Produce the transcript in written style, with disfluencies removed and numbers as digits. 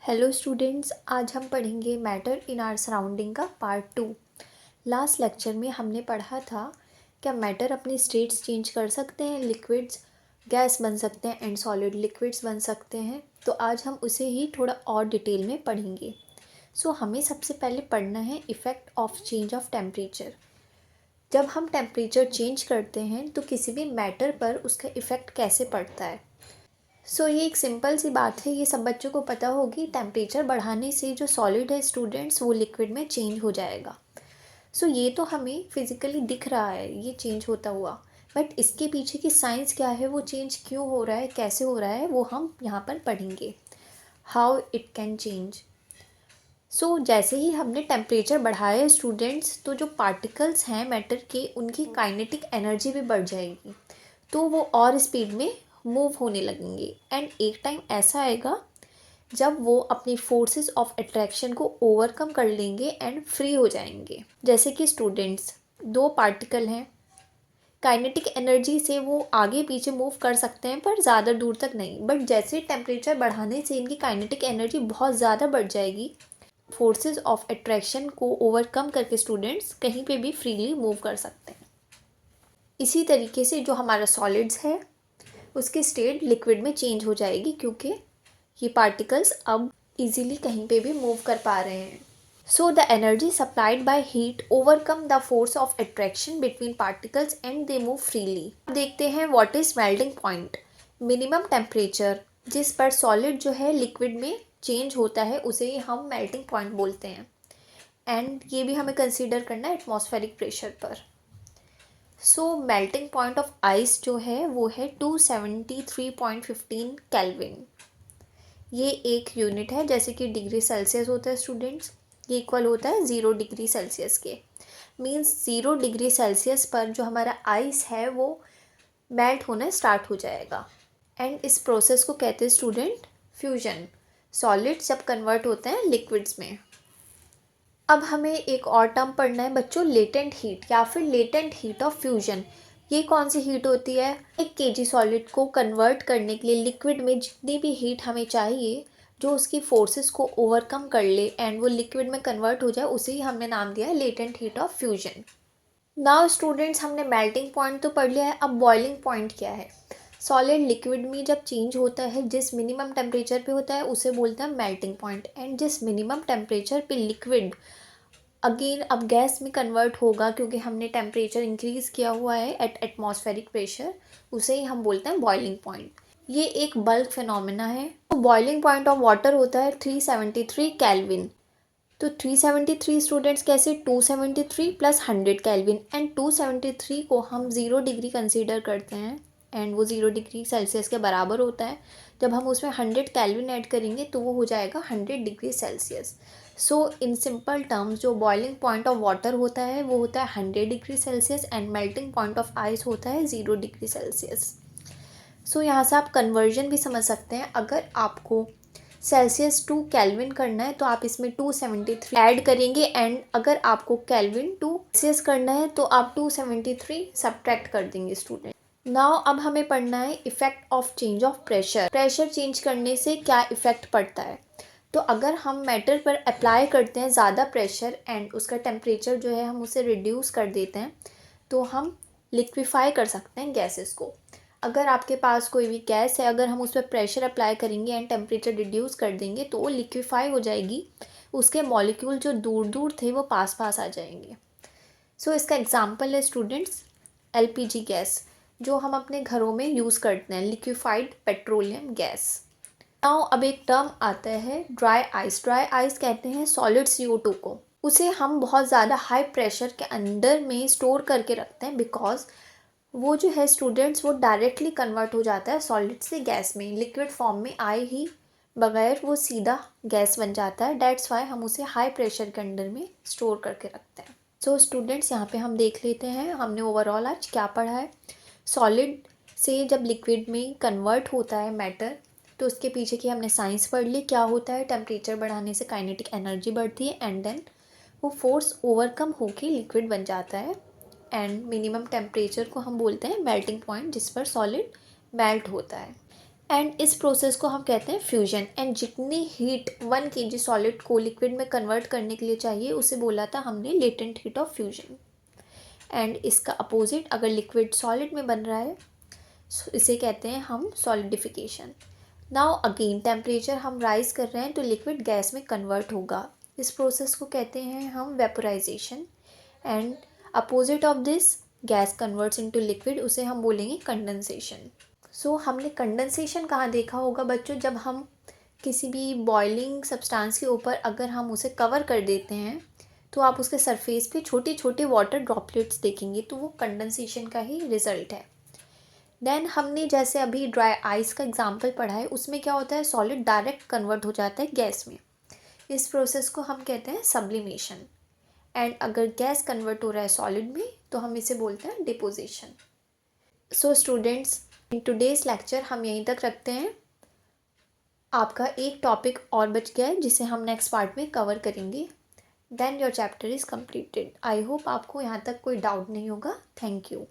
Hello students, आज हम पढ़ेंगे मैटर इन आवर सराउंडिंग का पार्ट 2। लास्ट लेक्चर में हमने पढ़ा था क्या मैटर अपने स्टेट्स चेंज कर सकते हैं, लिक्विड्स गैस बन सकते हैं एंड सॉलिड लिक्विड्स बन सकते हैं। तो आज हम उसे ही थोड़ा और डिटेल में पढ़ेंगे। हमें सबसे पहले पढ़ना है effect of change of temperature. जब हम टेम्परेचर चेंज करते हैं तो किसी भी मैटर पर उसका इफ़ेक्ट कैसे पड़ता है। ये एक सिंपल सी बात है, ये सब बच्चों को पता होगी। टेम्परेचर बढ़ाने से जो सॉलिड है स्टूडेंट्स वो लिक्विड में चेंज हो जाएगा। ये तो हमें फिज़िकली दिख रहा है ये चेंज होता हुआ, बट इसके पीछे की साइंस क्या है, वो चेंज क्यों हो रहा है, कैसे हो रहा है, वो हम यहाँ पर पढ़ेंगे। How it can change. जैसे ही हमने टेम्परेचर बढ़ाया है स्टूडेंट्स, तो जो पार्टिकल्स हैं मैटर के उनकी काइनेटिक एनर्जी भी बढ़ जाएगी, तो वो और स्पीड में मूव होने लगेंगे। एंड एक टाइम ऐसा आएगा जब वो अपनी फोर्सेस ऑफ अट्रैक्शन को ओवरकम कर लेंगे एंड फ्री हो जाएंगे। जैसे कि स्टूडेंट्स, दो पार्टिकल हैं, काइनेटिक एनर्जी से वो आगे पीछे मूव कर सकते हैं पर ज़्यादा दूर तक नहीं, बट जैसे टेम्परेचर बढ़ाने से इनकी काइनेटिक एनर्जी बहुत ज़्यादा बढ़ जाएगी, फोर्सेस ऑफ अट्रैक्शन को ओवरकम करके स्टूडेंट्स कहीं पे भी फ्रीली मूव कर सकते हैं। इसी तरीके से जो हमारा सॉलिड्स है उसकी स्टेट लिक्विड में चेंज हो जाएगी, क्योंकि ये पार्टिकल्स अब इजीली कहीं पे भी मूव कर पा रहे हैं। The energy supplied by heat overcome the force of attraction between particles and they move freely. देखते हैं what is melting point. Minimum temperature जिस पर सॉलिड जो है लिक्विड में चेंज होता है उसे ही हम मेल्टिंग पॉइंट बोलते हैं। एंड ये भी हमें कंसीडर करना है एटमॉस्फेरिक प्रेशर पर। मेल्टिंग पॉइंट ऑफ आइस जो है वो है 273.15 केल्विन। ये एक यूनिट है, जैसे कि डिग्री सेल्सियस होता है स्टूडेंट्स, ये इक्वल होता है 0 डिग्री सेल्सियस के। मीन्स 0 डिग्री सेल्सियस पर जो हमारा आइस है वो मेल्ट होना स्टार्ट हो जाएगा। एंड इस प्रोसेस को कहते हैं स्टूडेंट फ्यूजन। सॉलिड्स जब कन्वर्ट होते हैं लिक्विड्स में। अब हमें एक और टर्म पढ़ना है बच्चों, लेटेंट हीट या फिर लेटेंट हीट ऑफ फ्यूजन। ये कौन सी हीट होती है? एक केजी सॉलिड को कन्वर्ट करने के लिए लिक्विड में जितनी भी हीट हमें चाहिए जो उसकी फोर्सेस को ओवरकम कर ले एंड वो लिक्विड में कन्वर्ट हो जाए, उसे ही हमने नाम दिया है latent heat of fusion. Now students, हमने मेल्टिंग पॉइंट तो पढ़ लिया है, अब बॉइलिंग पॉइंट क्या है। सॉलिड लिक्विड में जब चेंज होता है जिस मिनिमम टेम्परेचर पे होता है उसे बोलते हैं मेल्टिंग पॉइंट। एंड जिस मिनिमम टेम्परेचर पे लिक्विड अगेन अब गैस में कन्वर्ट होगा, क्योंकि हमने टेम्परेचर इंक्रीज़ किया हुआ है एट एटमॉस्फेरिक प्रेशर, उसे ही हम बोलते हैं बॉइलिंग पॉइंट। ये एक बल्क फिनोमेना है। तो बॉइलिंग पॉइंट ऑफ वाटर होता है 373 केल्विन। तो 373 स्टूडेंट्स कैसे, 273 प्लस 100 केल्विन। एंड 273 को हम 0 डिग्री कंसीडर करते हैं एंड वो 0 डिग्री सेल्सियस के बराबर होता है। जब हम उसमें 100 केल्विन ऐड करेंगे तो वो हो जाएगा 100 degree Celsius. In simple terms जो बॉइलिंग पॉइंट ऑफ वाटर होता है वो होता है 100 degree Celsius and melting point of ice होता है 0 डिग्री सेल्सियस। यहाँ से आप कन्वर्जन भी समझ सकते हैं। अगर आपको सेल्सियस टू केल्विन करना है तो आप इसमें 273 ऐड करेंगे, एंड अगर आपको केल्विन टू सेल्सियस करना है तो आप 273 सब्ट्रैक्ट कर देंगे स्टूडेंट। नाउ अब हमें पढ़ना है effect of change of pressure. Pressure change करने से क्या इफेक्ट पड़ता है। तो अगर हम मैटर पर अप्लाई करते हैं ज़्यादा प्रेशर एंड उसका टेम्परेचर जो है हम उसे रिड्यूस कर देते हैं, तो हम लिक्विफाई कर सकते हैं गैसेस को। अगर आपके पास कोई भी गैस है, अगर हम उस पर प्रेशर अप्लाई करेंगे एंड टेम्परेचर रिड्यूस कर देंगे तो वो लिक्विफाई हो जाएगी, उसके मॉलिक्यूल जो दूर दूर थे वो पास पास आ जाएंगे। इसका एग्जाम्पल है स्टूडेंट्स एलपीजी गैस, जो हम अपने घरों में यूज़ करते हैं, लिक्विफाइड पेट्रोलियम गैस। नाउ अब एक टर्म आता है ड्राई आइस। ड्राई आइस कहते हैं सॉलिड CO2 को। उसे हम बहुत ज़्यादा हाई प्रेशर के अंदर में स्टोर करके रखते हैं, बिकॉज वो जो है स्टूडेंट्स वो डायरेक्टली कन्वर्ट हो जाता है सॉलिड से गैस में, लिक्विड फॉर्म में आए ही बगैर वो सीधा गैस बन जाता है। डेट्स वाई हम उसे हाई प्रेशर के अंदर में स्टोर करके रखते हैं। स्टूडेंट्स, यहाँ पे हम देख लेते हैं हमने ओवरऑल आज क्या पढ़ा है। सॉलिड से जब लिक्विड में कन्वर्ट होता है मैटर, तो उसके पीछे की हमने साइंस पढ़ ली। क्या होता है, टेम्परेचर बढ़ाने से काइनेटिक एनर्जी बढ़ती है एंड देन वो फोर्स ओवरकम होके लिक्विड बन जाता है। एंड मिनिमम टेम्परेचर को हम बोलते हैं मेल्टिंग पॉइंट, जिस पर सॉलिड मेल्ट होता है। एंड इस प्रोसेस को हम कहते हैं फ्यूजन। एंड जितनी हीट 1 kg सॉलिड को लिक्विड में कन्वर्ट करने के लिए चाहिए उसे बोला था हमने latent heat of fusion. And इसका अपोजिट अगर लिक्विड सॉलिड में बन रहा है इसे कहते हैं हम सॉलिडिफिकेशन। नाउ अगेन टेम्परेचर हम राइज कर रहे हैं तो लिक्विड गैस में कन्वर्ट होगा, इस प्रोसेस को कहते हैं हम vaporisation. And opposite of this gas converts into liquid, उसे हम बोलेंगे कंडेंसेशन। सो हमने कंडेंसेशन कहाँ देखा होगा बच्चों, जब हम किसी भी बॉइलिंग सब्सटेंस के ऊपर अगर हम उसे कवर कर देते हैं तो आप उसके सरफेस पे छोटे छोटे वाटर ड्रॉपलेट्स देखेंगे, तो वो कंडेंसेशन का ही रिजल्ट है। देन हमने जैसे अभी ड्राई आइस का एग्जांपल पढ़ा है, उसमें क्या होता है सॉलिड डायरेक्ट कन्वर्ट हो जाता है गैस में, इस प्रोसेस को हम कहते हैं सब्लिमेशन। एंड अगर गैस कन्वर्ट हो रहा है सॉलिड में तो हम इसे बोलते हैं deposition. So students, in today's lecture हम यहीं तक रखते हैं। आपका एक टॉपिक और बच गया है जिसे हम नेक्स्ट पार्ट में कवर करेंगे। Then your chapter is completed. I hope आपको यहाँ तक कोई डाउट नहीं होगा। Thank you.